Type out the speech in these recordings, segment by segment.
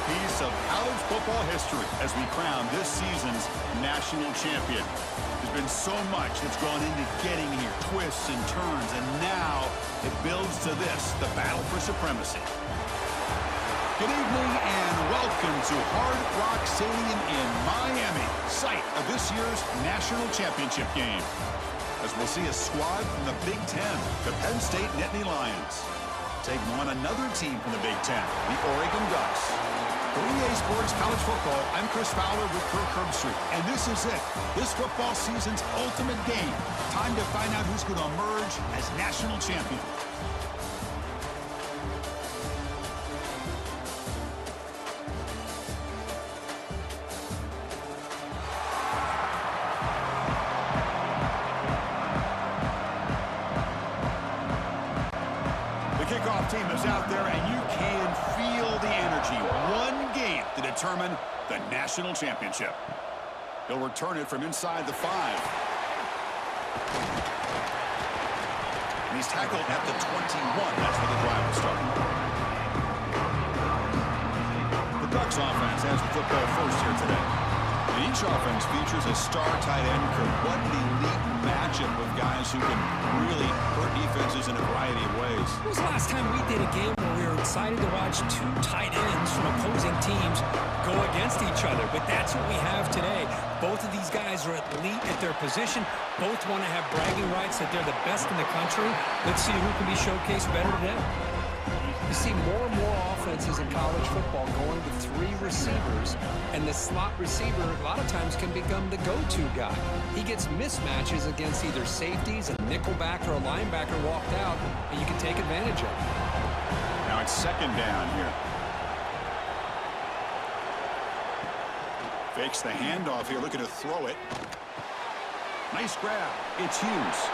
piece of college football history as we crown this season's national champion. There's been so much that's gone into getting here, twists and turns, and now it builds to this, the battle for supremacy. Good evening and welcome to Hard Rock Stadium in Miami, site of this year's national championship game. As we'll see a squad from the Big Ten, the Penn State Nittany Lions, taking on another team from the Big Ten, the Oregon Ducks. For EA Sports College Football, I'm Chris Fowler with Kirk Herbstreit, and this is it. This football season's ultimate game. Time to find out who's going to emerge as national champion. Kickoff team is out there, and you can feel the energy. One game to determine the national championship. He'll return it from inside the 5. And he's tackled at the 21. That's where the drive will start. The Ducks offense has the football first here today. And each offense features a star tight end. What an elite matchup of guys who can really hurt defenses in a variety of ways. When was the last time we did a game where we were excited to watch two tight ends from opposing teams go against each other? But that's what we have today. Both of these guys are elite at their position. Both want to have bragging rights that they're the best in the country. Let's see who can be showcased better today. You see more and more offenses in college football going to 3 receivers, and the slot receiver a lot of times can become the go-to guy. He gets mismatches against either safeties, a nickelback, or a linebacker walked out, and you can take advantage of it. Now it's second down here. Fakes the handoff here, looking to throw it. Nice grab. It's Hughes.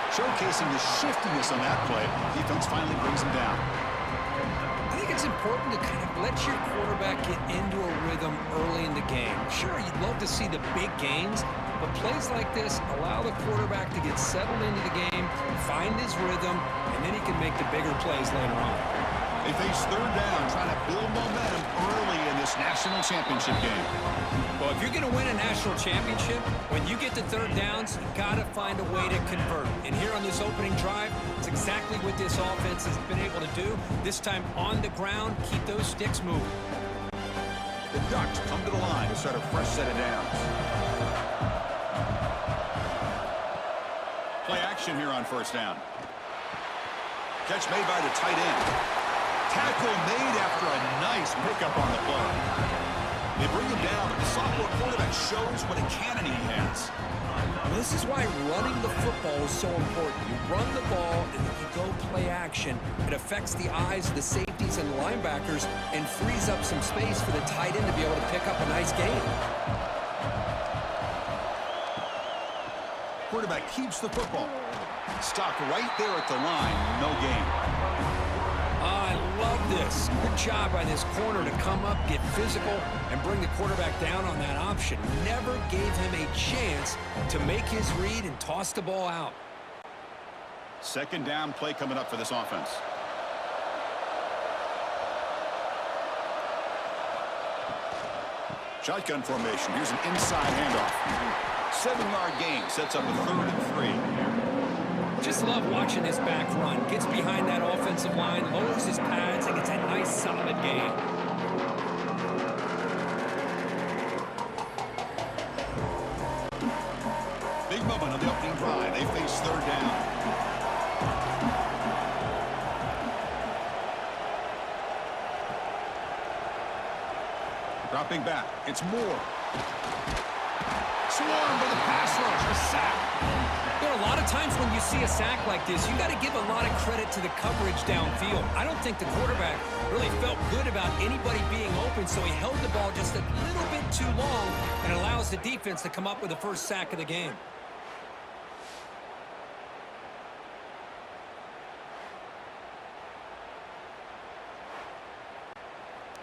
Showcasing the shiftiness on that play. Defense finally brings him down. I think it's important to kind of let your quarterback get into a rhythm early in the game. Sure, you'd love to see the big gains, but plays like this allow the quarterback to get settled into the game, find his rhythm, and then he can make the bigger plays later on. They face third down, trying to build momentum early in this national championship game. Well, if you're going to win a national championship, when you get to third downs, you've got to find a way to convert. And here on this opening drive, it's exactly what this offense has been able to do. This time on the ground, keep those sticks moving. The Ducks come to the line to start a fresh set of downs. Play action here on first down. Catch made by the tight end. Tackle made after a nice pickup on the play. They bring him down, but the sophomore quarterback shows what a cannon he has. This is why running the football is so important. You run the ball, and then you go play action. It affects the eyes of the safeties and linebackers and frees up some space for the tight end to be able to pick up a nice gain. Quarterback keeps the football. Stopped right there at the line. No gain. I love this. Good job by this corner to come up, get physical, and bring the quarterback down on that option. Never gave him a chance to make his read and toss the ball out. Second down play coming up for this offense. Shotgun formation. Here's an inside handoff. 7-yard gain. Sets up a 3rd and 3. Just love watching this back run. Gets behind that offensive line, lowers his pads, and gets a nice, solid gain. Big moment on the opening drive. They face third down. Dropping back. It's Moore. Swarmed by the pass rush. A sack. There are a lot of times when you see a sack like this, you got to give a lot of credit to the coverage downfield. I don't think the quarterback really felt good about anybody being open, so he held the ball just a little bit too long and allows the defense to come up with the first sack of the game.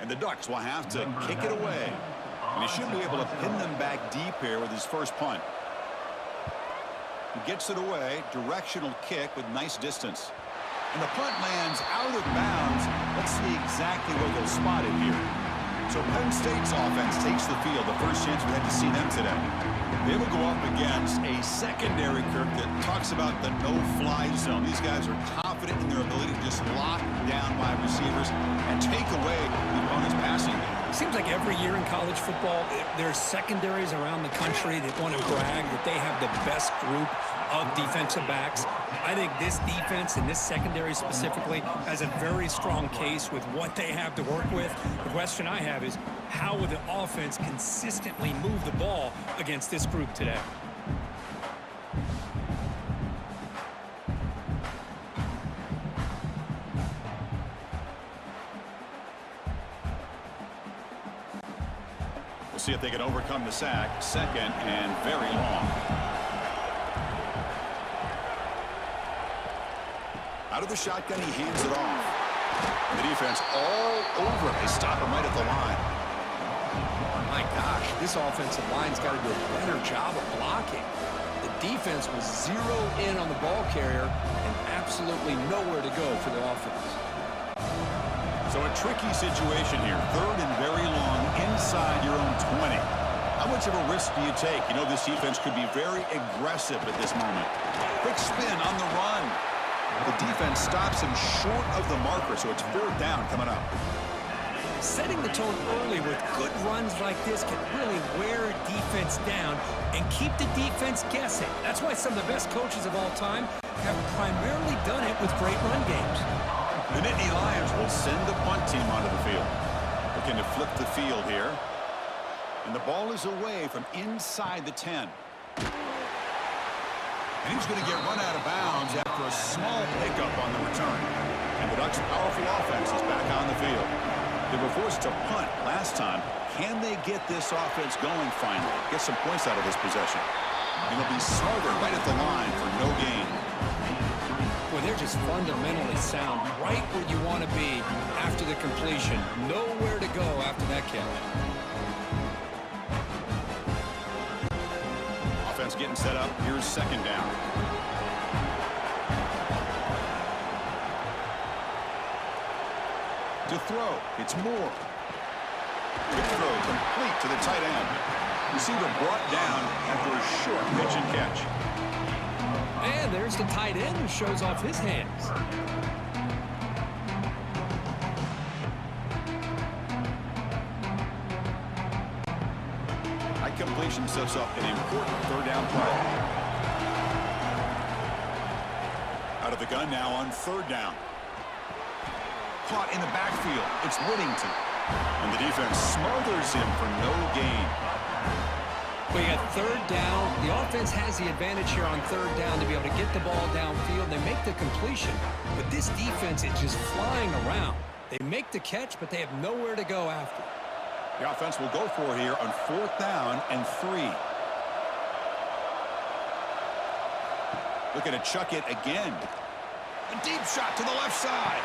And the Ducks will have to kick it away. And he should be able to pin them back deep here with his first punt. He gets it away, directional kick with nice distance. And the punt lands out of bounds. Let's see exactly where they'll spot it here. So Penn State's offense takes the field. The first chance we had to see them today. They will go up against a secondary, Kirk, that talks about the no-fly zone. These guys are confident in their ability to just lock down wide receivers and take away the opponent's passing game. Seems like every year in college football, there's secondaries around the country that want to brag that they have the best group of defensive backs. I think this defense and this secondary specifically has a very strong case with what they have to work with. The question I have is, how will the offense consistently move the ball against this group today? We'll see if they can overcome the sack. Second and very long. Out of the shotgun, he hands it off. The defense all over him. They stop him right at the line. My gosh, this offensive line's got to do a better job of blocking. The defense was zeroed in on the ball carrier and absolutely nowhere to go for the offense. So a tricky situation here. Third and very long inside your own 20. How much of a risk do you take? You know this defense could be very aggressive at this moment. Quick spin on the run. The defense stops him short of the marker, so it's fourth down coming up. Setting the tone early with good runs like this can really wear a defense down and keep the defense guessing. That's why some of the best coaches of all time have primarily done it with great run games. The Nittany Lions will send the punt team onto the field. Looking to flip the field here. And the ball is away from inside the 10. And he's going to get run out of bounds after a small pickup on the return. And the Ducks' powerful offense is back on the field. They were forced to punt last time. Can they get this offense going finally? Get some points out of this possession. And they'll be smothered right at the line for no gain. Well, they're just fundamentally sound right where you want to be after the completion. Nowhere to go after that catch. Offense getting set up. Here's second down. To throw, it's Moore. Quick throw complete to the tight end. Receiver brought down after a short pitch and catch. And there's the tight end who shows off his hands. High completion sets up an important third down play. Out of the gun now on third down. Caught in the backfield. It's Whittington. And the defense smothers him for no gain. We got third down. The offense has the advantage here on third down to be able to get the ball downfield. They make the completion, but this defense is just flying around. They make the catch, but they have nowhere to go after. The offense will go for it here on fourth down and 3. Looking to chuck it again. A deep shot to the left side.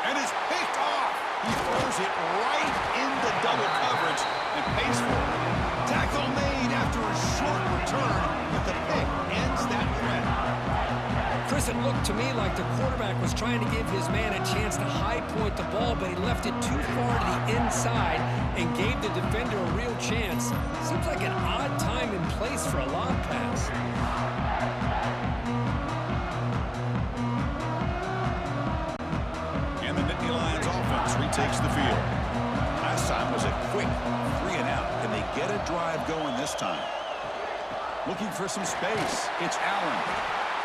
And it's picked off. He throws it right into double coverage and pays for it. Tackle made after a short return, but the pick ends that threat. Chris, it looked to me like the quarterback was trying to give his man a chance to high point the ball, but he left it too far to the inside and gave the defender a real chance. Seems like an odd time and place for a long pass. And the Nittany Lions offense retakes the field. Last time was a quick 3 and out. Can they get a drive going this time? Looking for some space. It's Allen.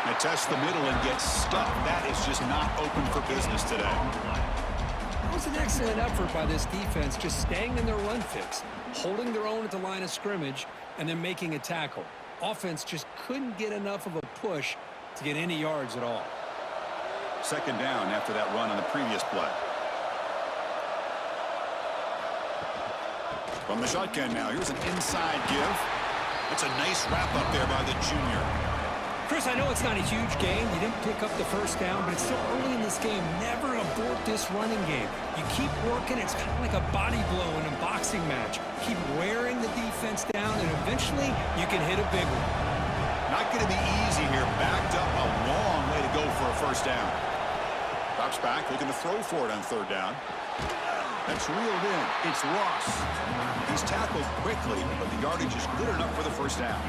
They test the middle and get stuck. That is just not open for business today. That was an excellent effort by this defense, just staying in their run fix, holding their own at the line of scrimmage, and then making a tackle. Offense just couldn't get enough of a push to get any yards at all. Second down after that run on the previous play. From the shotgun now, here's an inside give. It's a nice wrap up there by the junior. Chris, I know it's not a huge game. You didn't pick up the first down, but it's still early in this game. Never abort this running game. You keep working. It's kind of like a body blow in a boxing match. Keep wearing the defense down, and eventually you can hit a big one. Not going to be easy here. Backed up a long way to go for a first down. Drops back, looking to throw for it on third down. That's reeled in. It's Ross. He's tackled quickly, but the yardage is good enough for the first down.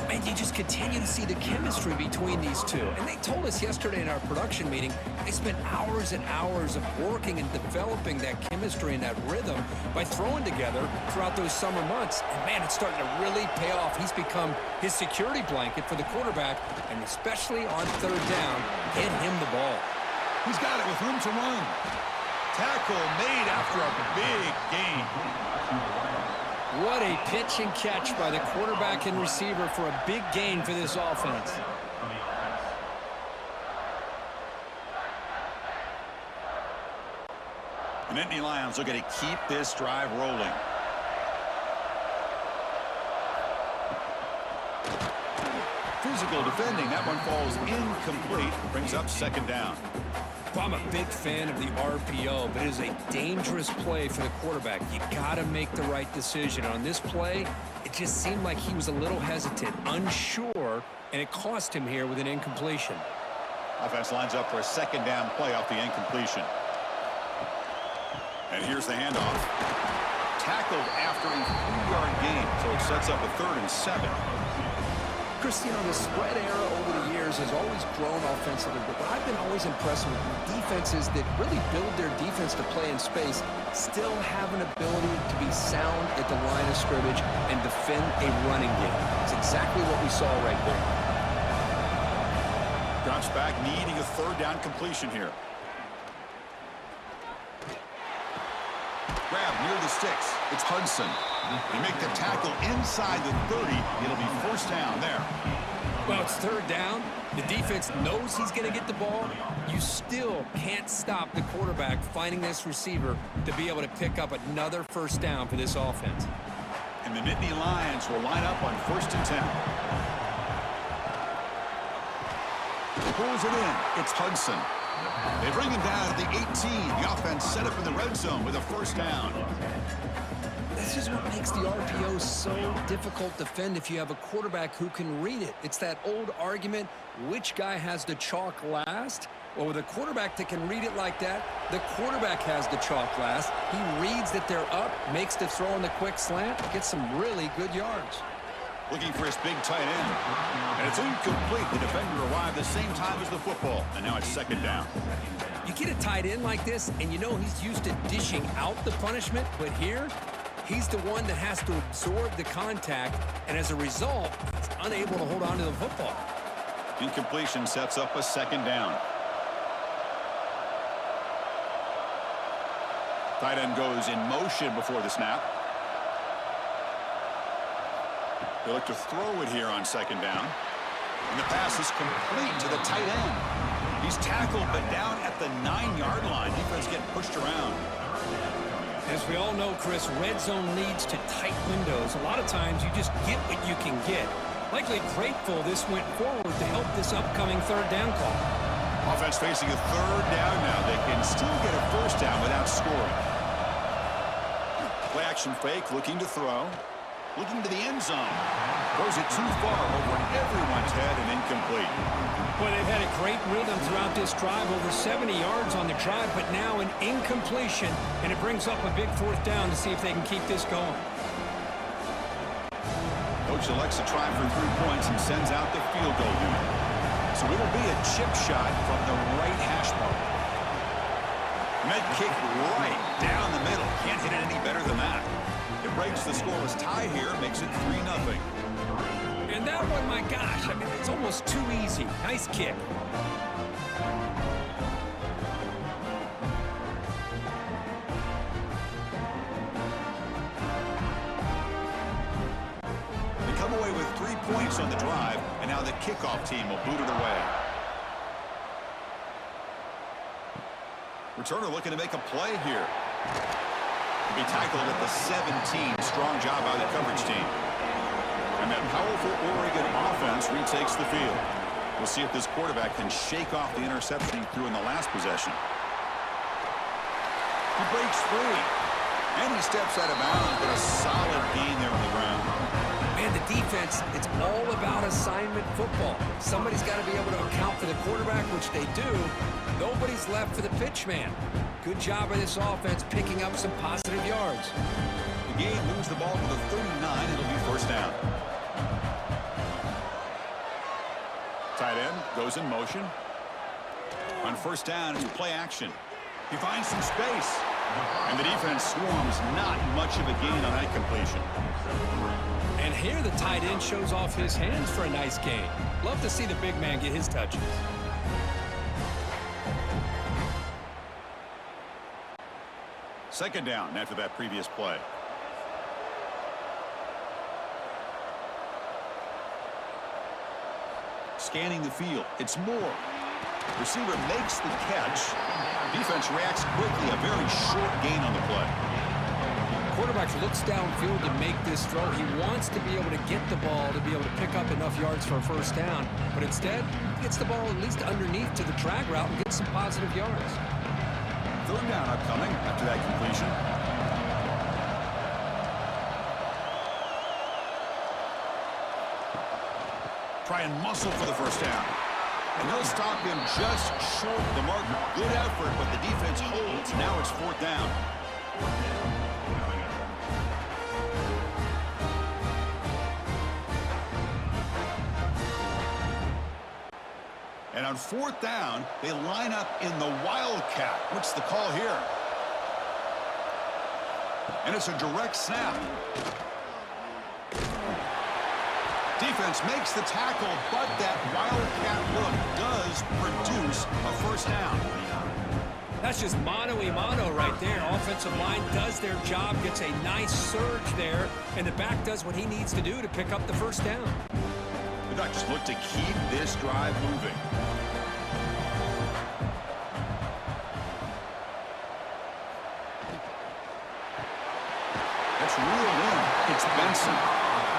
And you just continue to see the chemistry between these two. And they told us yesterday in our production meeting, they spent hours and hours of working and developing that chemistry and that rhythm by throwing together throughout those summer months. And, man, it's starting to really pay off. He's become his security blanket for the quarterback, and especially on third down, get him the ball. He's got it with room to run. Tackle made after a big gain. What a pitch and catch by the quarterback and receiver for a big gain for this offense. The Nittany Lions looking to keep this drive rolling. Physical defending. That one falls incomplete. Brings up second down. Well, I'm a big fan of the RPO, but it is a dangerous play for the quarterback. You got to make the right decision. On this play, it just seemed like he was a little hesitant, unsure, and it cost him here with an incompletion. Offense lines up for a second down play off the incompletion. And here's the handoff. Tackled after a 3-yard gain, so it sets up a 3rd and 7. Chris, you know, the spread era over the years has always grown offensively, but what I've been always impressed with defenses that really build their defense to play in space still have an ability to be sound at the line of scrimmage and defend a running game. It's exactly what we saw right there. Drops back, needing a 3rd down completion here. Grab near the sticks. It's Hudson. They make the tackle inside the 30. It'll be first down there. Well, it's third down. The defense knows he's going to get the ball. You still can't stop the quarterback finding this receiver to be able to pick up another first down for this offense. And the Nittany Lions will line up on 1st and 10. Pulls it in. It's Hudson. They bring him down at the 18. The offense set up in the red zone with a first down. This is what makes the RPO so difficult to defend if you have a quarterback who can read it. It's that old argument, which guy has the chalk last? Well, with a quarterback that can read it like that, the quarterback has the chalk last. He reads that they're up, makes the throw on the quick slant, gets some really good yards. Looking for his big tight end. And it's incomplete. The defender arrived the same time as the football. And now it's second down. You get a tight end like this, and you know he's used to dishing out the punishment, but here, he's the one that has to absorb the contact, and as a result, he's unable to hold on to the football. Incompletion sets up a second down. Tight end goes in motion before the snap. They look to throw it here on second down. And the pass is complete to the tight end. He's tackled, but down at the 9-yard line. Defense getting pushed around. As we all know, Chris, red zone leads to tight windows. A lot of times you just get what you can get. Likely grateful this went forward to help this upcoming third down call. Offense facing a third down now. They can still get a first down without scoring. Play action fake, looking to throw. Looking to the end zone. Throws it too far over everyone's head and incomplete. Well, they've had a great rhythm throughout this drive, over 70 yards on the drive, but now an incompletion, and it brings up a big fourth down to see if they can keep this going. Coach elects to try for 3 points and sends out the field goal unit. So it'll be a chip shot from the right hash mark. Med kick right down the middle. Can't hit it any better than that. It breaks the scoreless tie here, makes it 3-0. And that one, my gosh, I mean, it's almost too easy. Nice kick. They come away with 3 points on the drive, and now the kickoff team will boot it away. Returner looking to make a play here. Be tackled at the 17. Strong job by the coverage team. And that powerful Oregon offense retakes the field. We'll see if this quarterback can shake off the interception he threw in the last possession. He breaks free. And he steps out of bounds, but a solid gain there on the ground. And the defense, it's all about assignment football. Somebody's got to be able to account for the quarterback, which they do. Nobody's left for the pitch man. Good job by this offense picking up some positive yards. The game moves the ball to the 39. It'll be first down. Tight end goes in motion. On first down, it's play action. He finds some space. And the defense swarms. Not much of a gain on that completion. And here the tight end shows off his hands for a nice gain. Love to see the big man get his touches. Second down after that previous play. Scanning the field. It's Moore. Receiver makes the catch. Defense reacts quickly. A very short gain on the play. Quarterback looks downfield to make this throw. He wants to be able to get the ball to be able to pick up enough yards for a first down. But instead, he gets the ball at least underneath to the drag route and gets some positive yards. Third down upcoming after that completion. Try and muscle for the first down. And they'll stop him just short of the marker. Good effort, but the defense holds. Now it's fourth down. And on fourth down, they line up in the Wildcat. What's the call here? And it's a direct snap. Defense makes the tackle, but that Wildcat look does produce a first down. That's just mano-a-mano right there. Offensive line does their job, gets a nice surge there, and the back does what he needs to do to pick up the first down. The Ducks look to keep this drive moving. That's reeled in. It's Benson.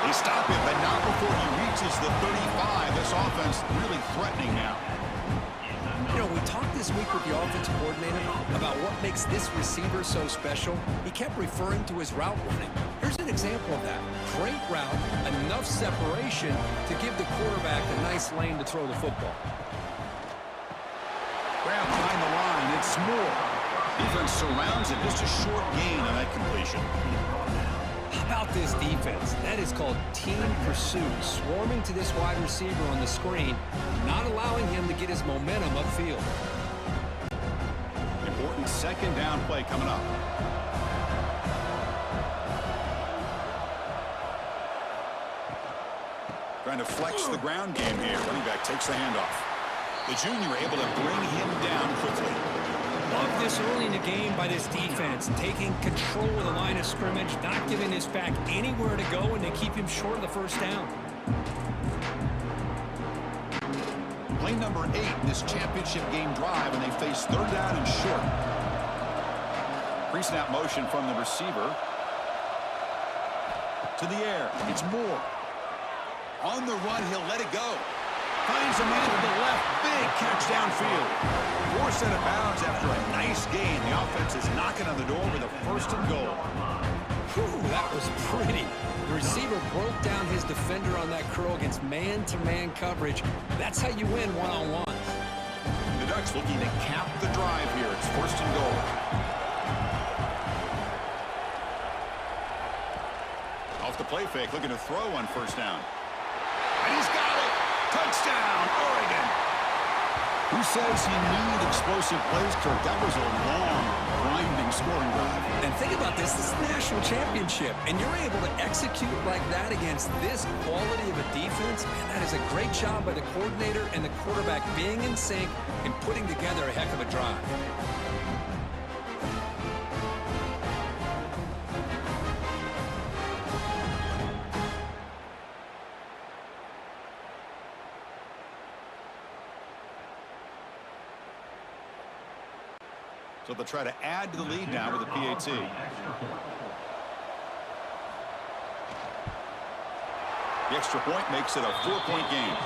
They stop him, but not before he reaches the 35. This offense really threatening now. You know, we talked this week with the offensive coordinator about what makes this receiver so special. He kept referring to his route running. Here's an example of that. Great route, enough separation to give the quarterback a nice lane to throw the football. Grab behind the line. It's Moore. Defense surrounds it. Just a short gain on that completion. How about this defense? That is called team pursuit. Swarming to this wide receiver on the screen, not allowing him to get his momentum upfield. Important second down play coming up. Trying to flex the ground game here. Running back takes the handoff. The junior able to bring him down quickly. Love this early in the game by this defense, taking control of the line of scrimmage, not giving this back anywhere to go, and they keep him short of the first down. Play number 8 in this championship game drive, and they face third down and short. Pre-snap motion from the receiver. To the air. It's Moore. On the run, he'll let it go. Finds a man to the left. Big catch downfield. Forced out of bounds after a nice gain. The offense is knocking on the door with a first and goal. Whew, that was pretty. The receiver broke down his defender on that curl against man-to-man coverage. That's how you win one-on-one. The Ducks looking to cap the drive here. It's first and goal. Off the play fake, looking to throw on first down. And he's got it! Touchdown, Oregon! Who says he needed explosive plays, Kirk? That was a long, grinding scoring drive. And think about this. This is the national championship, and you're able to execute like that against this quality of a defense. Man, that is a great job by the coordinator and the quarterback being in sync and putting together a heck of a drive. So they'll try to add to the lead now with a PAT. The extra point makes it a 4-point game.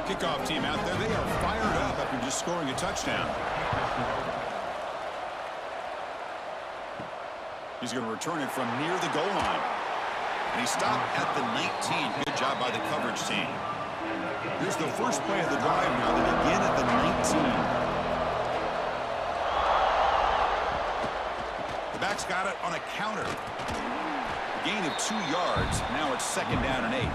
Kickoff team out there. They are fired up after just scoring a touchdown. He's going to return it from near the goal line. And he stopped at the 19. Good job by the coverage team. Here's the first play of the drive now. They begin at the 19. The back's got it on a counter. A gain of 2 yards. Now it's 2nd down and 8.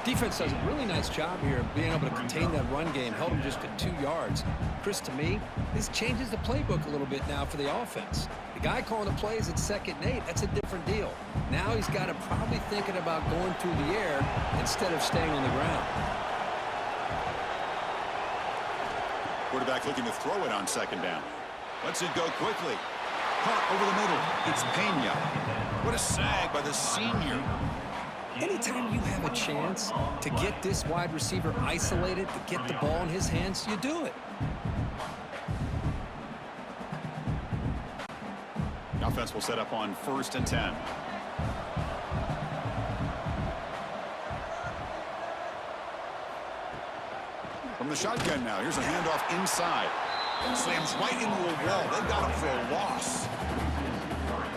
Defense does a really nice job here of being able to contain that run game, held him just at 2 yards. Chris, to me, this changes the playbook a little bit now for the offense. The guy calling the plays at 2nd and 8, that's a different deal. Now he's got to probably thinking about going through the air instead of staying on the ground. Quarterback looking to throw it on 2nd down. Lets it go quickly. Caught over the middle. It's Penn. What a sag by the senior. Anytime you have a chance to get this wide receiver isolated, to get the ball in his hands, you do it. The offense will set up on 1st and 10. From the shotgun now, here's a handoff inside. Slams right into a wall. They've got him for a loss.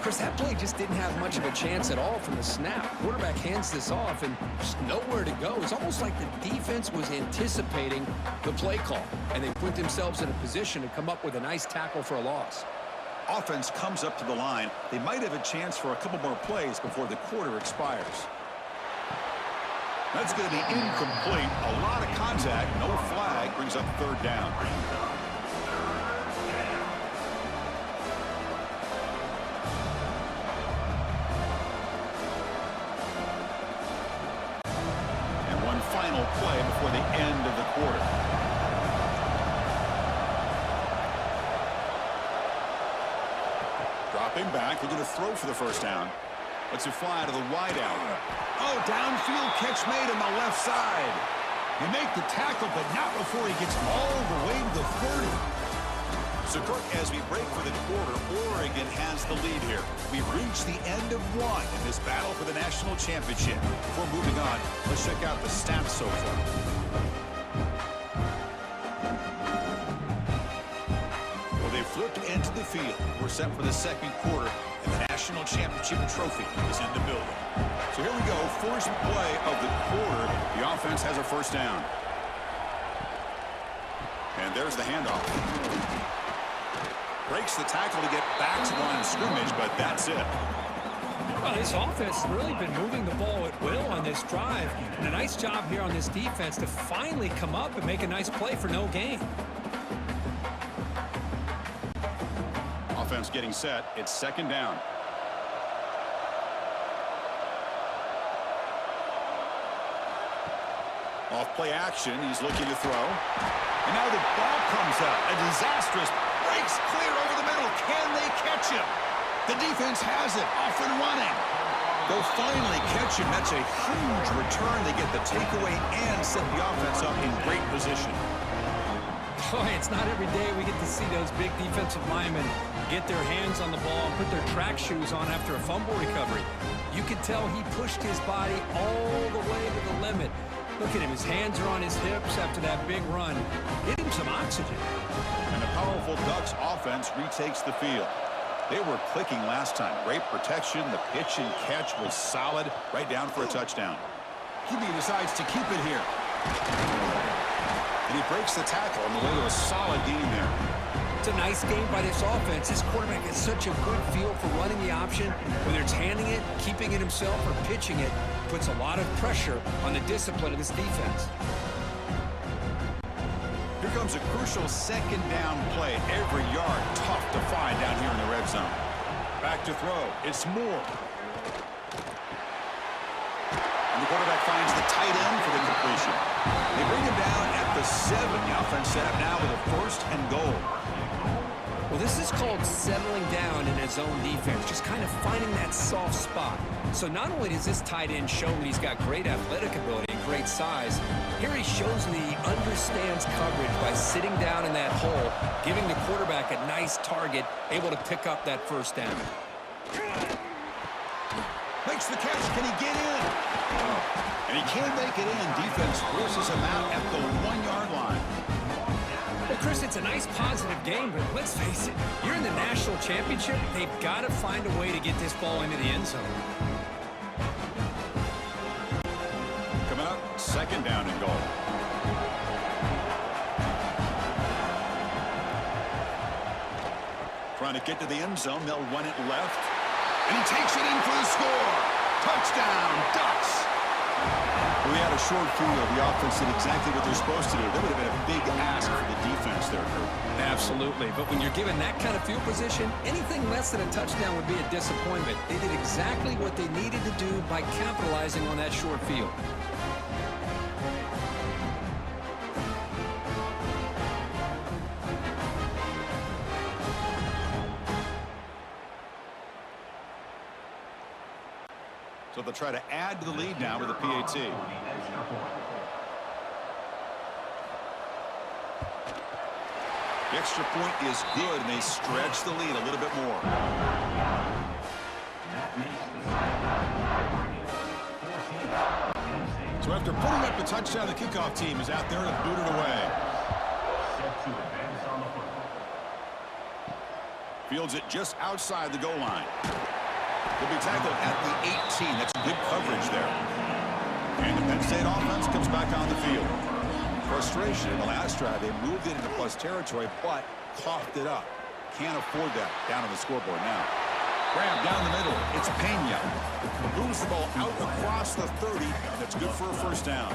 Chris, that play just didn't have much of a chance at all from the snap. Quarterback hands this off and just nowhere to go. It's almost like the defense was anticipating the play call, and they put themselves in a position to come up with a nice tackle for a loss. Offense comes up to the line. They might have a chance for a couple more plays before the quarter expires. That's going to be incomplete. A lot of contact. No flag. Brings up 3rd down. Final play before the end of the quarter. Dropping back, looking to throw for the 1st down. Lets it fly to the wide out. Oh, downfield catch made on the left side. You make the tackle, but not before he gets all the way to the 30. So, Kirk, as we break for the quarter, Oregon has the lead here. We've reached the end of 1 in this battle for the national championship. Before moving on, let's check out the stats so far. Well, they flipped into the field. We're set for the 2nd quarter, and the national championship trophy is in the building. So here we go, first play of the quarter. The offense has a 1st down. And there's the handoff. Breaks the tackle to get back to the line of scrimmage, but that's it. Well, this offense has really been moving the ball at will on this drive. And a nice job here on this defense to finally come up and make a nice play for no gain. Offense getting set. It's 2nd down. Off play action. He's looking to throw. And now the ball comes out. A disastrous breaks clear over the middle. Can they catch him? The defense has it. Off and running. They'll finally catch him. That's a huge return. They get the takeaway and set the offense up in great position. Boy, it's not every day we get to see those big defensive linemen get their hands on the ball and put their track shoes on after a fumble recovery. You could tell he pushed his body all the way to the limit. Look at him. His hands are on his hips after that big run. Get him some oxygen. And the powerful Ducks offense retakes the field. They were clicking last time. Great protection. The pitch and catch was solid. Right down for a touchdown. QB decides to keep it here. And he breaks the tackle on the way to a solid game there. It's a nice game by this offense. This quarterback has such a good feel for running the option. Whether it's handing it, keeping it himself, or pitching it, puts a lot of pressure on the discipline of this defense. Here comes a crucial 2nd down play. Every yard tough to find down here in the red zone. Back to throw. It's Moore. And the quarterback finds the tight end for the completion. They bring him down at the 7. The offense set up now with a 1st and goal. Well, this is called settling down in his own defense, just kind of finding that soft spot. So not only does this tight end show that he's got great athletic ability and great size, here he shows that he understands coverage by sitting down in that hole, giving the quarterback a nice target, able to pick up that 1st down. Makes the catch. Can he get in? And he can't make it in. Defense forces him out at the 1-yard line. Well, Chris, it's a nice positive game, but let's face it, you're in the national championship. They've got to find a way to get this ball into the end zone. Coming up, second down and goal. Trying to get to the end zone. They'll run it left. And he takes it in for the score. Touchdown, Ducks. We had a short field. The offense did exactly what they're supposed to do. That would have been a big ask for the defense there, Kurt. Absolutely. But when you're given that kind of field position, anything less than a touchdown would be a disappointment. They did exactly what they needed to do by capitalizing on that short field. So they'll try to add to the lead now with a PAT. The extra point is good, and they stretch the lead a little bit more. So after putting up the touchdown, the kickoff team is out there to boot it away. Fields it just outside the goal line. Will be tackled at the 18. That's good coverage there. And the Penn State offense comes back on the field. Frustration in the last drive. They moved it into plus territory, but coughed it up. Can't afford that down on the scoreboard now. Grab down the middle. It's Penn. Moves the ball out across the 30. That's good for a first down.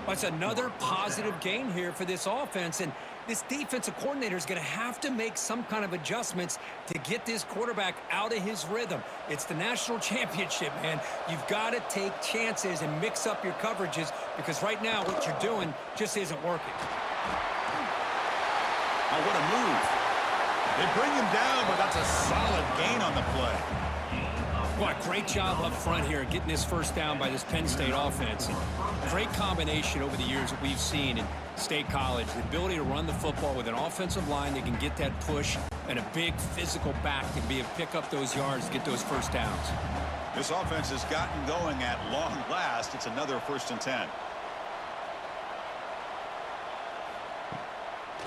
That's another positive gain here for this offense, and this defensive coordinator is going to have to make some kind of adjustments to get this quarterback out of his rhythm. It's the national championship, man. You've got to take chances and mix up your coverages because right now what you're doing just isn't working. Oh, what a move. They bring him down, but that's a solid gain on the play. Boy, great job up front here getting this first down by this Penn State offense. Great combination over the years that we've seen in State College. The ability to run the football with an offensive line that can get that push and a big physical back and be able to pick up those yards to get those first downs. This offense has gotten going at long last. It's another 1st and 10.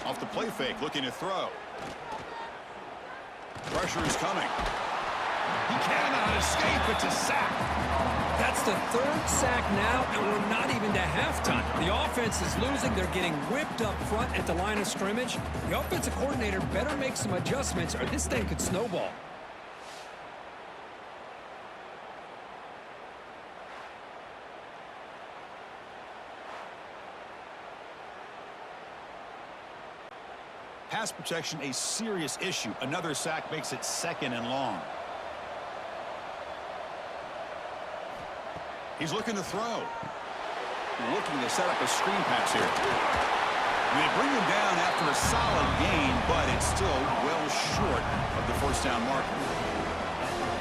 Off the play fake, looking to throw. Pressure is coming. He cannot escape. It's a sack. That's the 3rd sack now, and we're not even to halftime. The offense is losing. They're getting whipped up front at the line of scrimmage. The offensive coordinator better make some adjustments or this thing could snowball. Pass protection, a serious issue. Another sack makes it 2nd and long. He's looking to throw. Looking to set up a screen pass here. They bring him down after a solid gain, but it's still well short of the first down marker.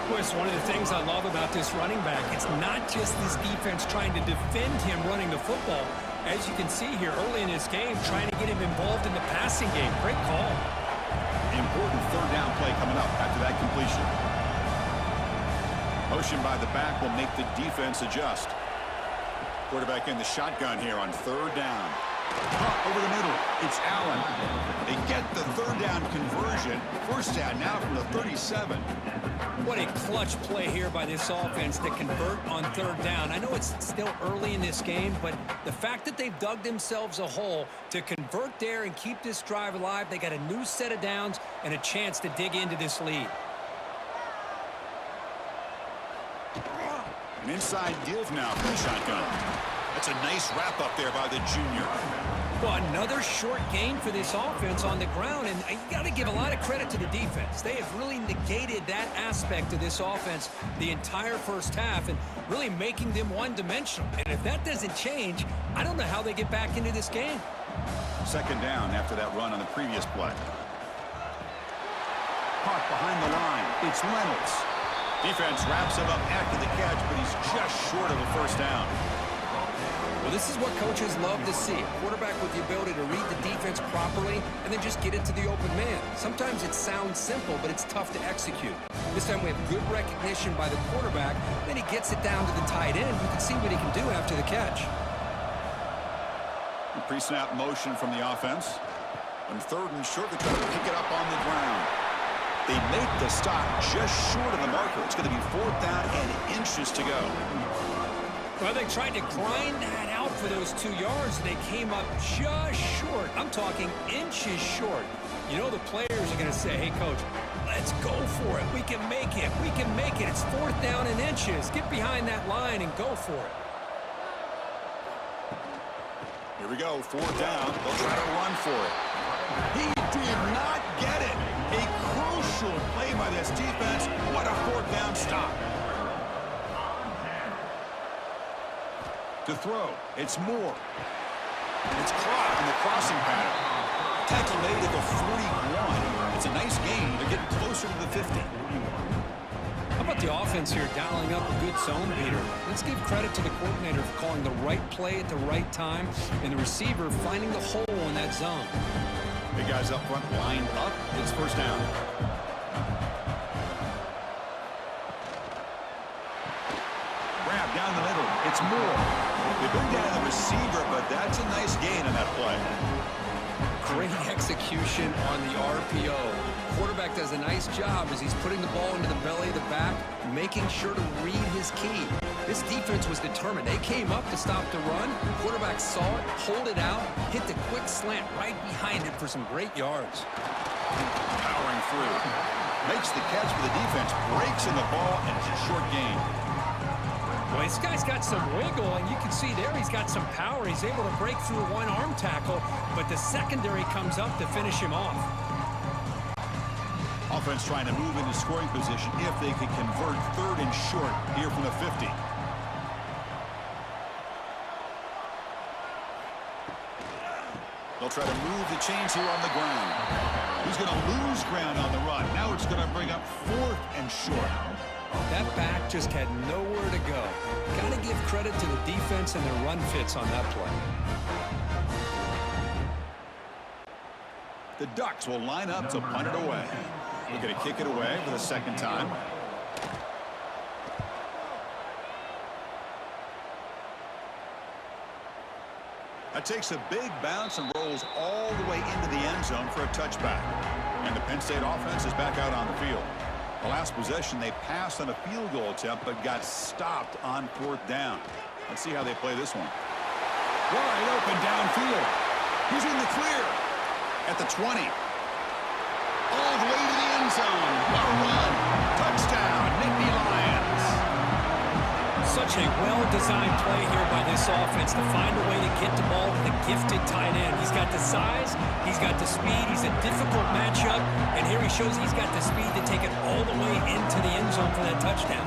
Chris, one of the things I love about this running back, it's not just this defense trying to defend him running the football. As you can see here early in this game, trying to get him involved in the passing game. Great call. Important 3rd down play coming up after that completion. Motion by the back will make the defense adjust. Quarterback in the shotgun here on 3rd down. Over the middle, it's Allen. They get the 3rd down conversion. First down now from the 37. What a clutch play here by this offense to convert on 3rd down. I know it's still early in this game, but the fact that they've dug themselves a hole to convert there and keep this drive alive, they got a new set of downs and a chance to dig into this lead. An inside give now from the shotgun. That's a nice wrap up there by the junior. Well, another short gain for this offense on the ground, and you got to give a lot of credit to the defense. They have really negated that aspect of this offense the entire first half and really making them one-dimensional. And if that doesn't change, I don't know how they get back into this game. 2nd down after that run on the previous play. Caught behind the line. It's Reynolds. Defense wraps him up after the catch, but he's just short of a first down. Well, this is what coaches love to see. A quarterback with the ability to read the defense properly and then just get it to the open man. Sometimes it sounds simple, but it's tough to execute. This time we have good recognition by the quarterback. Then he gets it down to the tight end. You can see what he can do after the catch. Pre-snap motion from the offense. On 3rd and short, they try to pick it up on the ground. They make the stop just short of the marker. It's going to be 4th down and inches to go. Well, they tried to grind that out for those 2 yards, and they came up just short. I'm talking inches short. You know the players are going to say, hey, Coach, let's go for it. We can make it. We can make it. It's 4th down and inches. Get behind that line and go for it. Here we go, 4th down. They'll try to run for it. He did not get it. A crucial play by this defense. What a 4th down stop. To throw, it's Moore. It's caught in the crossing pattern. Tackle made at the 41. It's a nice gain. They're getting closer to the 50. How about the offense here dialing up a good zone beater? Let's give credit to the coordinator for calling the right play at the right time and the receiver finding the hole in that zone. Big guys up front lined up. It's 1st down. Grab down the middle. It's Moore. They bring down the receiver, but that's a nice gain on that play. Great execution on the RPO. Quarterback does a nice job as he's putting the ball into the belly of the back, making sure to read his key. This defense was determined. They came up to stop the run. Quarterback saw it, pulled it out, hit the quick slant right behind it for some great yards. Powering through. Makes the catch for the defense. Breaks in the ball, and it's a short gain. Well, this guy's got some wiggle, and you can see there he's got some power. He's able to break through one arm tackle, but the secondary comes up to finish him off. Offense trying to move into scoring position if they could convert 3rd and short here from the 50. They'll try to move the chains here on the ground. He's going to lose ground on the run. Now it's going to bring up 4th and short. That back just had nowhere to go. Got to give credit to the defense and their run fits on that play. The Ducks will line up to punt it away. We're going to kick it away for the 2nd time. That takes a big bounce and rolls all the way into the end zone for a touchback. And the Penn State offense is back out on the field. The last possession, they passed on a field goal attempt, but got stopped on 4th down. Let's see how they play this one. Wide open downfield. He's in the clear at the 20. All the way to the end zone. What a run. Touchdown, Nittany Lions. Such a well-designed play here by this offense to find a way to get the ball to the gifted tight end. He's got the size, he's got the speed, he's a difficult matchup, and here he shows he's got the speed to take it all the way into the end zone for that touchdown.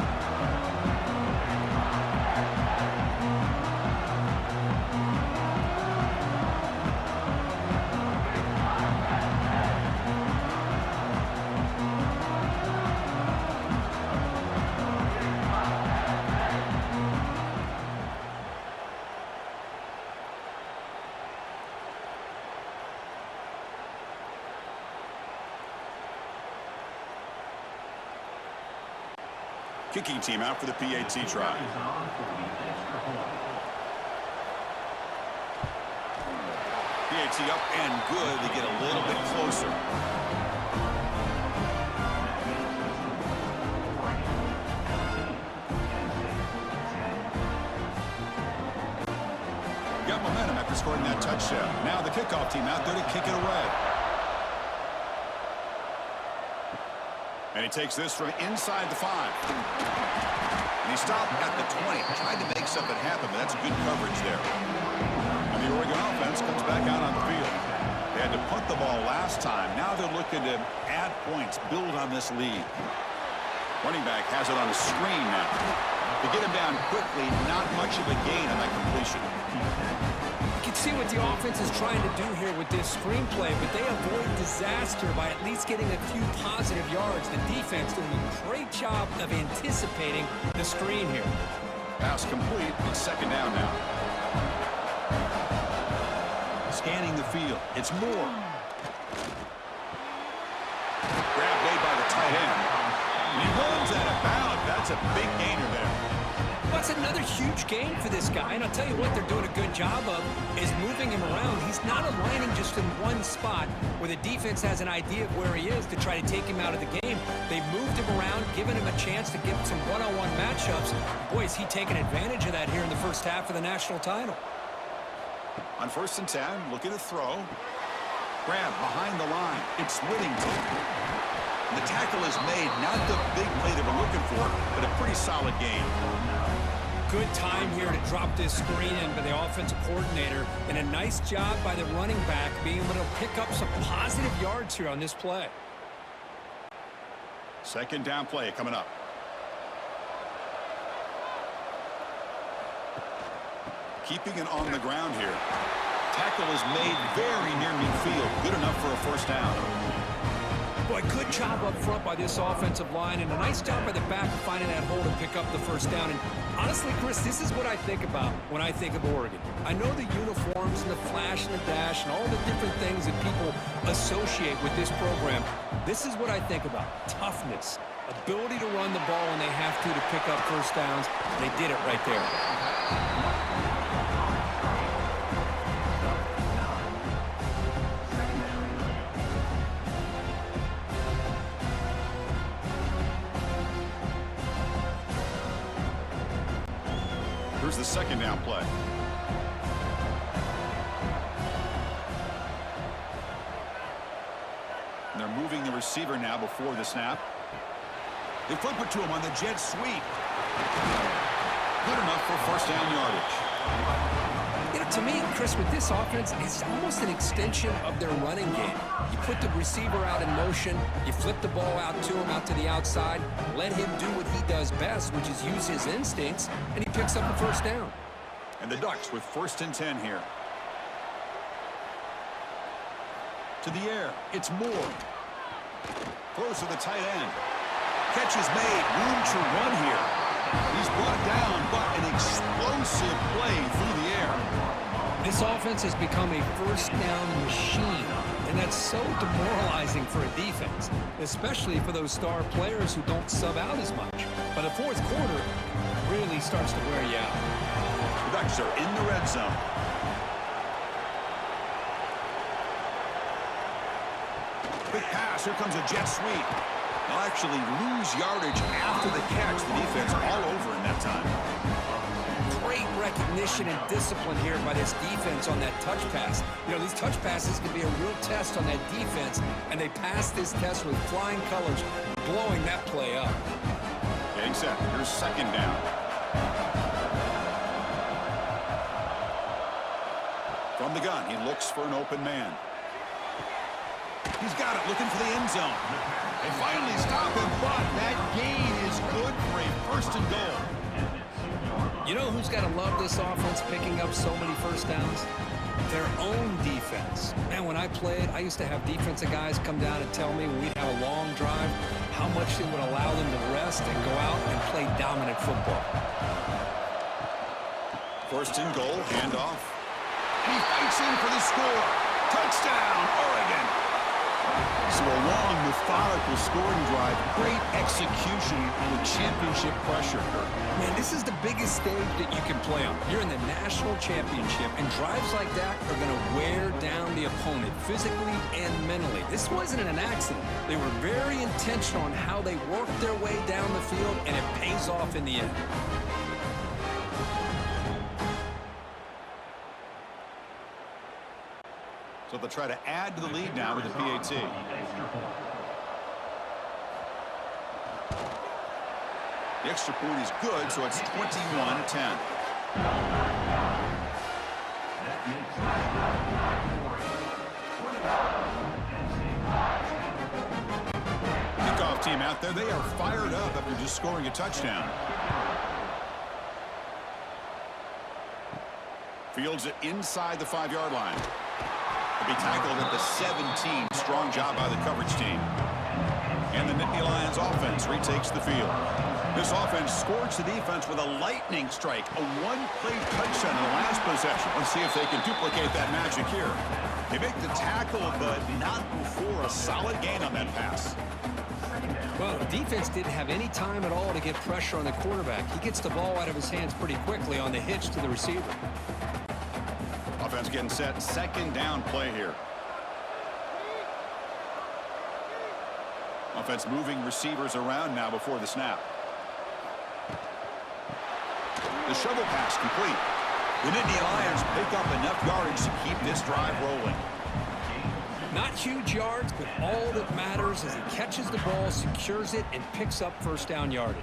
Kicking team out for the PAT try. PAT up and good. They get a little bit closer. Got momentum after scoring that touchdown. Now the kickoff team out there to kick it away. And he takes this from inside the 5. And he stopped at the 20. Tried to make something happen, but that's good coverage there. And the Oregon offense comes back out on the field. They had to punt the ball last time. Now they're looking to add points, build on this lead. Running back has it on the screen now. To get him down quickly, not much of a gain on that completion. You can see what the offense is trying to do here with this screenplay, but they avoid disaster by at least getting a few positive yards. The defense doing a great job of anticipating the screen here. Pass complete. It's 2nd down now. Scanning the field. It's Moore. Grab made by the tight end. And he runs out of bounds. That's a big gainer there. Well, It's another huge game for this guy, and I'll tell you what they're doing a good job of is moving him around. He's not aligning just in one spot where the defense has an idea of where he is to try to take him out of the game. They've moved him around, given him a chance to get some one-on-one matchups. Boy, is he taking advantage of that here in the first half of the national title. On 1st and 10, looking to throw. Grab behind the line. It's Whittington. The tackle is made. Not the big play they were looking for, but a pretty solid game. Good time here to drop this screen in by the offensive coordinator, and a nice job by the running back being able to pick up some positive yards here on this play. 2nd down play coming up. Keeping it on the ground here. Tackle is made very near midfield. Good enough for a 1st down. Boy, good job up front by this offensive line, and a nice job by the back of finding that hole to pick up the 1st down. And honestly, Chris, this is what I think about when I think of Oregon. I know the uniforms and the flash and the dash and all the different things that people associate with this program. This is what I think about. Toughness, ability to run the ball when they have to pick up 1st downs. They did it right there. Here's the 2nd down play. And they're moving the receiver now before the snap. They flip it to him on the jet sweep. Good enough for 1st down yardage. You know, to me, Chris, with this offense, it's almost an extension of their running game. You put the receiver out in motion, you flip the ball out to him, out to the outside, let him do what he does best, which is use his instincts, and he picks up the 1st down. And the Ducks with 1st and 10 here. To the air, it's Moore. Throws to the tight end. Catch is made, room to run here. He's brought down, but an explosive play through the air. This offense has become a 1st down machine, and that's so demoralizing for a defense, especially for those star players who don't sub out as much. By the 4th quarter, it really starts to wear you out. The Ducks are in the red zone. Quick pass, here comes a jet sweep. They'll actually lose yardage after the catch. The defense all over in that time. Great recognition and discipline here by this defense on that touch pass. You know, these touch passes can be a real test on that defense, and they passed this test with flying colors, blowing that play up. Getting set. Here's 2nd down. From the gun, he looks for an open man. He's got it, looking for the end zone. They finally stop him, but that gain is good for a 1st and goal. You know who's got to love this offense picking up so many 1st downs? Their own defense. Man, when I played, I used to have defensive guys come down and tell me when we'd have a long drive how much it would allow them to rest and go out and play dominant football. 1st and goal, handoff. He fights in for the score. Touchdown, Oregon. So a long, methodical scoring drive. Great execution with championship pressure. Man, this is the biggest stage that you can play on. You're in the national championship, and drives like that are going to wear down the opponent physically and mentally. This wasn't an accident. They were very intentional on how they worked their way down the field, and it pays off in the end. So they'll try to add to the lead now with the PAT. The extra point is good, so it's 21-10. Kickoff team out there. They are fired up after just scoring a touchdown. Fields it inside the 5-yard line. He'll be tackled at the 17. Strong job by the coverage team. And the Nittany Lions offense retakes the field. This offense scorched the defense with a lightning strike. A one-play touchdown in the last possession. Let's see if they can duplicate that magic here. They make the tackle, but not before a solid gain on that pass. Well, the defense didn't have any time at all to get pressure on the quarterback. He gets the ball out of his hands pretty quickly on the hitch to the receiver. Offense getting set. Second down play here. Offense moving receivers around now before the snap. The shovel pass complete. The Nittany Lions pick up enough yardage to keep this drive rolling. Not huge yards, but all that matters is he catches the ball, secures it, and picks up first down yardage.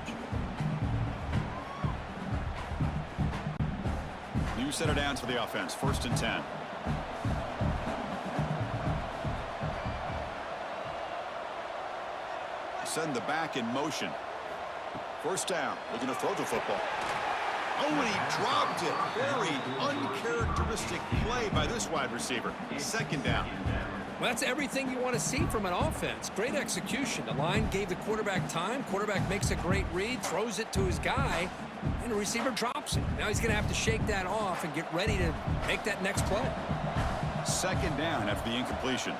New center downs for the offense. 1st and 10. Send the back in motion. 1st down. Looking to throw the football. Oh, and he dropped it. Very uncharacteristic play by this wide receiver. 2nd down. Well, that's everything you want to see from an offense. Great execution. The line gave the quarterback time. Quarterback makes a great read, throws it to his guy, and the receiver drops it. Now he's going to have to shake that off and get ready to make that next play. 2nd down after the incompletion.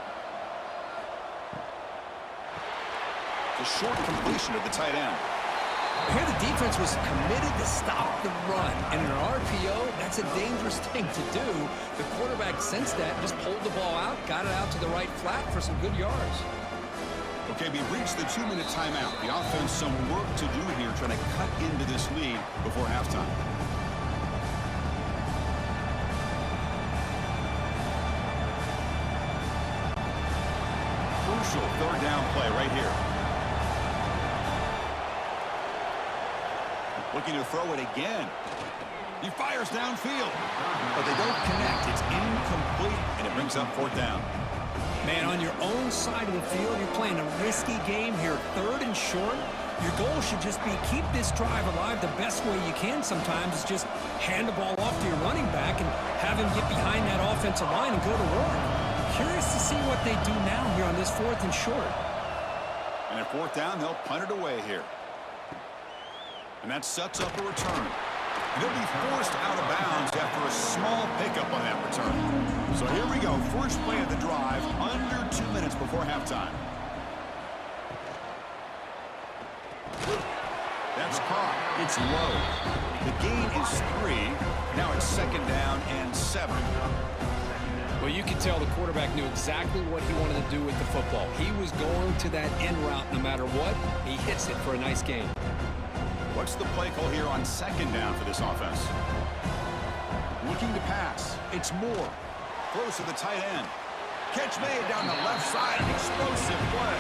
The short completion of the tight end. Here the defense was committed to stop the run. And in an RPO, that's a dangerous thing to do. The quarterback sensed that, just pulled the ball out, got it out to the right flat for some good yards. Okay, we've reached the 2-minute timeout. The offense some work to do here trying to cut into this lead before halftime. Crucial 3rd down play right here. Looking to throw it again. He fires downfield, but they don't connect. It's incomplete, and it brings up 4th down. Man, on your own side of the field, you're playing a risky game here. 3rd and short. Your goal should just be keep this drive alive the best way you can sometimes is just hand the ball off to your running back and have him get behind that offensive line and go to work. Curious to see what they do now here on this 4th and short. And at 4th down, they'll punt it away here. And that sets up a return. And they'll be forced out of bounds after a small pickup on that return. So here we go. First play of the drive, under 2 minutes before halftime. That's caught. It's low. The gain is 3. Now it's 2nd down and 7. Well, you can tell the quarterback knew exactly what he wanted to do with the football. He was going to that in route no matter what. He hits it for a nice gain. What's the play call here on 2nd down for this offense? Looking to pass. It's Moore. Throws to the tight end. Catch made down the left side. An explosive play.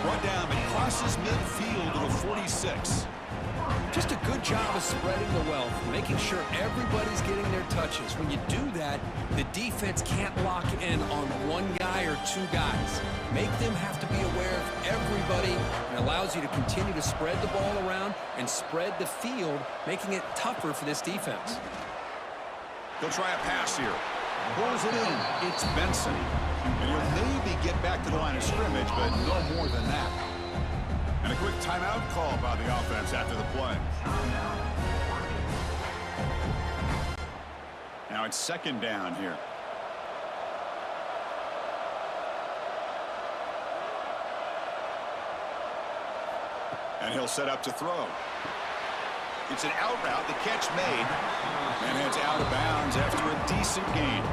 Brought down but crosses midfield to the 46. Just a good job of spreading the wealth, making sure everybody's getting their touches. When you do that, the defense can't lock in on one guy or 2 guys. Make them have to be aware of everybody, and allows you to continue to spread the ball around and spread the field, making it tougher for this defense. They'll try a pass here. Pulls it in. It's Benson. And he'll maybe get back to the line of scrimmage, but no more than that. And a quick timeout call by the offense after the play. Now it's 2nd down here. And he'll set up to throw. It's an out route, the catch made. And it's out of bounds after a decent gain.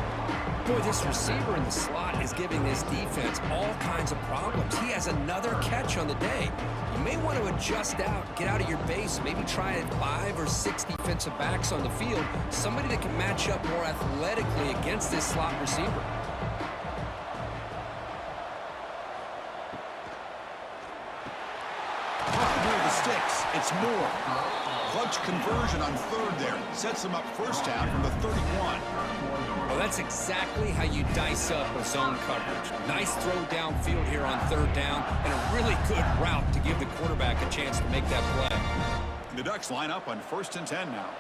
Boy, this receiver in the slot is giving this defense all kinds of problems. He has another catch on the day. You may want to adjust out, get out of your base, maybe try at 5 or 6 defensive backs on the field, somebody that can match up more athletically against this slot receiver. Near the sticks, it's Moore. Clutch conversion on 3rd there. Sets them up 1st down from the 31. Well, that's exactly how you dice up a zone coverage. Nice throw downfield here on 3rd down, and a really good route to give the quarterback a chance to make that play. The Ducks line up on 1st and 10 now.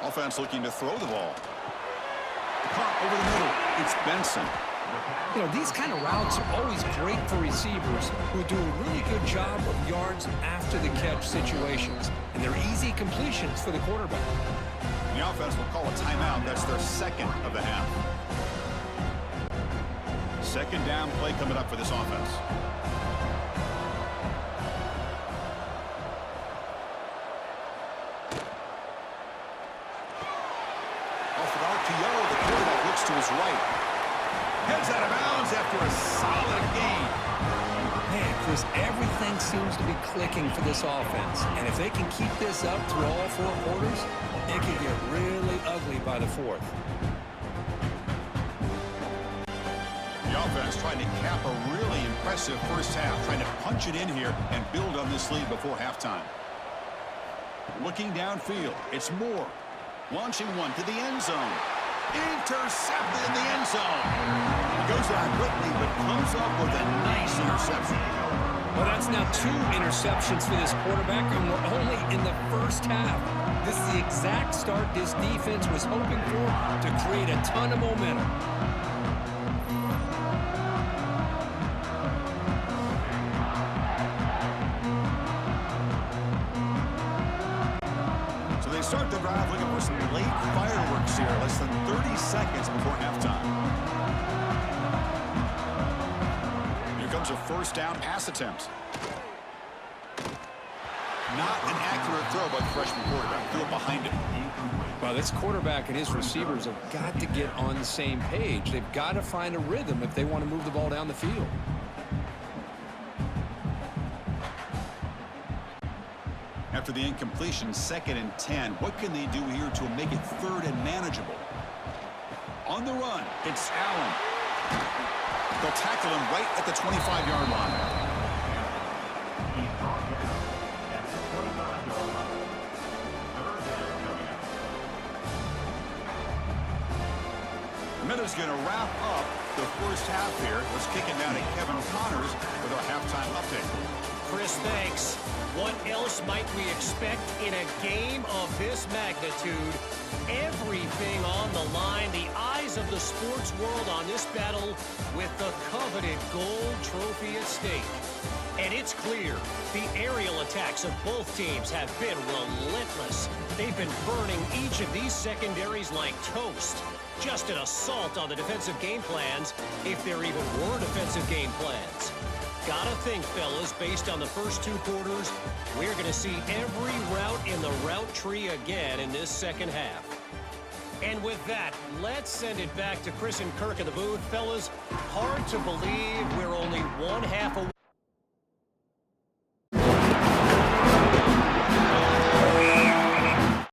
Offense looking to throw the ball. Caught over the middle. It's Benson. You know, these kind of routes are always great for receivers who do a really good job of yards after the catch situations. And they're easy completions for the quarterback. The offense will call a timeout. That's their 2nd of the half. 2nd down play coming up for this offense. for a solid gain. Man, Chris, everything seems to be clicking for this offense. And if they can keep this up through all 4 quarters, it can get really ugly by the 4th. The offense trying to cap a really impressive first half, trying to punch it in here and build on this lead before halftime. Looking downfield, it's Moore. Launching one to the end zone. Intercepted in the end zone. Goes out quickly, but comes up with a nice interception. Well, that's now 2 interceptions for this quarterback, and we're only in the first half. This is the exact start this defense was hoping for to create a ton of momentum. So they start the drive looking for some late fireworks here, less than 30 seconds before halftime. Here comes a first down pass attempt. Not an accurate throw by the freshman quarterback. Threw it behind him. Well, this quarterback and his receivers have got to get on the same page. They've got to find a rhythm if they want to move the ball down the field. After the incompletion, 2nd and 10. What can they do here to make it 3rd and manageable? On the run, it's Allen. They'll tackle him right at the 25-yard line. The minute's going to wrap up the first half here. Let's kick it down to Kevin Connors with our halftime update. Chris, thanks. What else might we expect in a game of this magnitude? Everything on the line, the eyes of the sports world on this battle with the coveted gold trophy at stake. And it's clear, the aerial attacks of both teams have been relentless. They've been burning each of these secondaries like toast. Just an assault on the defensive game plans, if there even were defensive game plans. Gotta think, fellas, based on the first 2 quarters, we're going to see every route in the route tree again in this second half. And with that, let's send it back to Chris and Kirk in the booth. Fellas, hard to believe we're only 1 half away